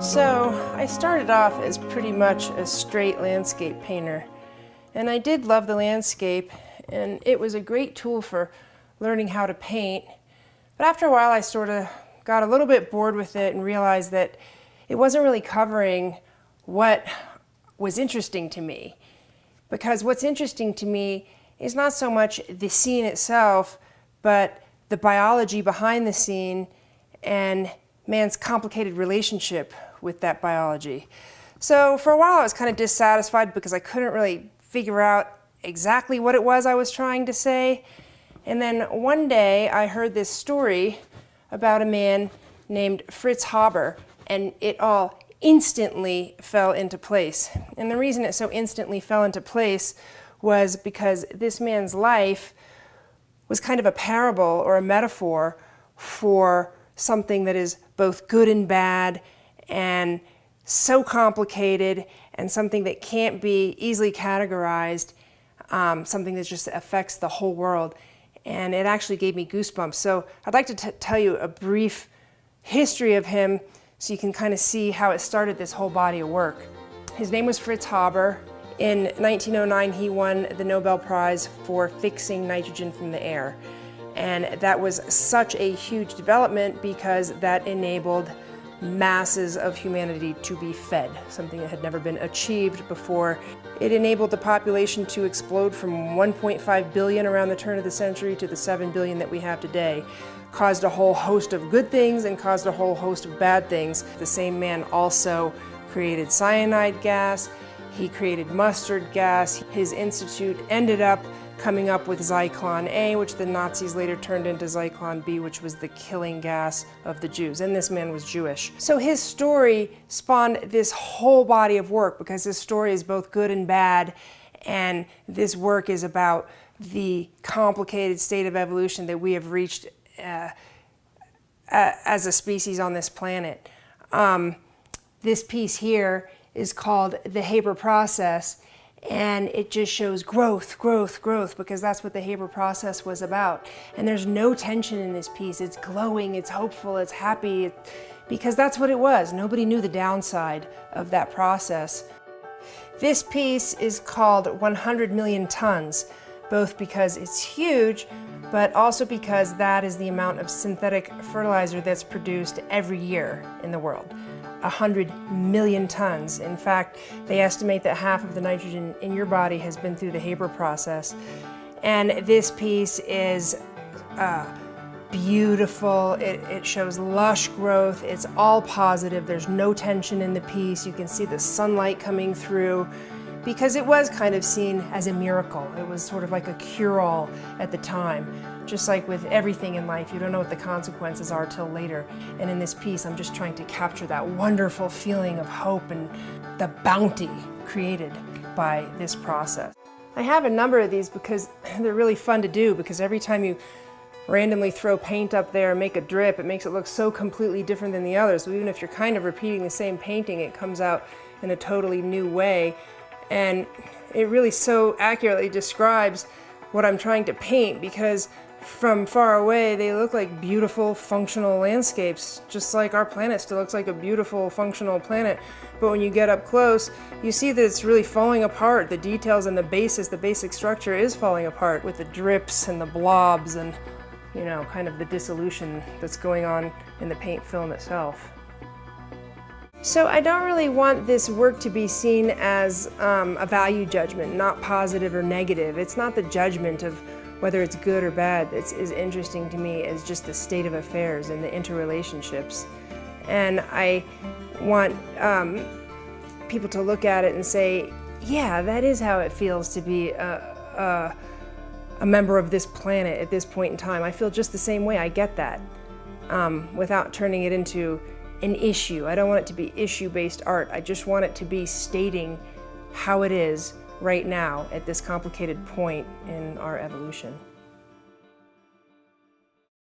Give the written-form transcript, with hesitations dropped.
So I started off as pretty much a straight landscape painter, and I did love the landscape, and it was a great tool for learning how to paint. But after a while I sort of got a little bit bored with it and realized that it wasn't really covering what was interesting to me. Because what's interesting to me is not so much the scene itself, but the biology behind the scene and man's complicated relationship with that biology. So for a while I was kind of dissatisfied because I couldn't really figure out exactly what it was I was trying to say. And then one day I heard this story about a man named Fritz Haber, and it all instantly fell into place. And the reason it so instantly fell into place was because this man's life was kind of a parable or a metaphor for something that is both good and bad and so complicated and something that can't be easily categorized, something that just affects the whole world. And it actually gave me goosebumps. So I'd like to tell you a brief history of him so you can kind of see how it started this whole body of work. His name was Fritz Haber. In 1909 he won the Nobel Prize for fixing nitrogen from the air. And that was such a huge development because that enabled masses of humanity to be fed, something that had never been achieved before. It enabled the population to explode from 1.5 billion around the turn of the century to the 7 billion that we have today. Caused a whole host of good things and caused a whole host of bad things. The same man also created cyanide gas, he created mustard gas. His institute ended up coming up with Zyklon A, which the Nazis later turned into Zyklon B, which was the killing gas of the Jews. And this man was Jewish. So his story spawned this whole body of work because his story is both good and bad. And this work is about the complicated state of evolution that we have reached as a species on this planet. This piece here is called the Haber process. And it just shows growth, growth, growth, because that's what the Haber process was about. And there's no tension in this piece. It's glowing, it's hopeful, it's happy, because that's what it was. Nobody knew the downside of that process. This piece is called 100 million tons, both because it's huge, but also because that is the amount of synthetic fertilizer that's produced every year in the world. 100 million tons. In fact, they estimate that half of the nitrogen in your body has been through the Haber process. And this piece is beautiful. It shows lush growth. It's all positive. There's no tension in the piece. You can see the sunlight coming through because it was kind of seen as a miracle. It was sort of like a cure-all at the time. Just like with everything in life, you don't know what the consequences are till later. And in this piece, I'm just trying to capture that wonderful feeling of hope and the bounty created by this process. I have a number of these because they're really fun to do, because every time you randomly throw paint up there and make a drip, it makes it look so completely different than the others. So even if you're kind of repeating the same painting, it comes out in a totally new way. And it really so accurately describes what I'm trying to paint, because from far away they look like beautiful functional landscapes, just like our planet still looks like a beautiful functional planet. But when you get up close, you see that it's really falling apart. The details and the basis, the basic structure is falling apart with the drips and the blobs and, you know, kind of the dissolution that's going on in the paint film itself. So I don't really want this work to be seen as a value judgment, not positive or negative. It's not the judgment of whether it's good or bad that's as interesting to me as just the state of affairs and the interrelationships. And I want people to look at it and say, yeah, that is how it feels to be a member of this planet at this point in time. I feel just the same way. I get that, without turning it into an issue. I don't want it to be issue-based art. I just want it to be stating how it is right now at this complicated point in our evolution.